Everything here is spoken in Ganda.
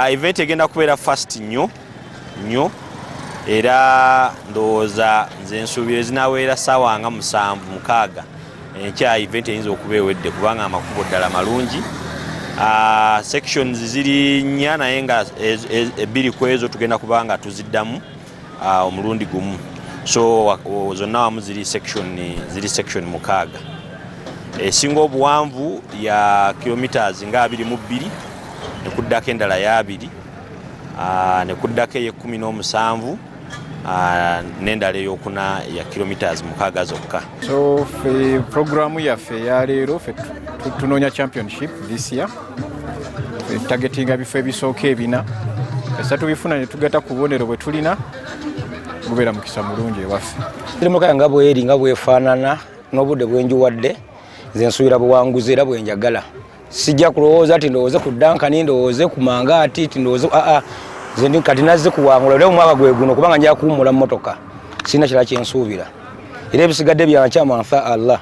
Event egenda kubeera fast nnyo era ndowooza nze nsuubira zinaweera ssaawa nga 7-6 enkya event eyinza okuba ewedde kubanga amakubo ddala malungi. Sections ziri 4 naye nga 2 ku ezo tugenda kuba nga tuziddamu omulundi gumu, so zonna wamu ziri section 6. Esinga obuwanvu ya kilometers nga 22 nekuddako endala ya 2 nekuddako eye17 n'endala eyokuna ya kilometers 6 zokka. So programu yaffe ya leero tunoonya championship this year, targetinga bifo ebisooka 4 esatu bifuna ne tugata ku bubonero bwe tulina gubeera mukisa mulungi ewaffe. Irimuka nga bweri nga bwefaanana n'obudde bwenjuwadde nze nsuubira buwanguzi era bwenjagala. Sijja kulowooza ati ndowooze ku Dankani, ndowooze ku Mangaati, ndowooze nze ndi kati nazze kuwangula era omwaka gwe guno kubanga njya kuwummula mmotoka. Sina kirala kyensuubira. Era ebisigadde byanca mansa Allah.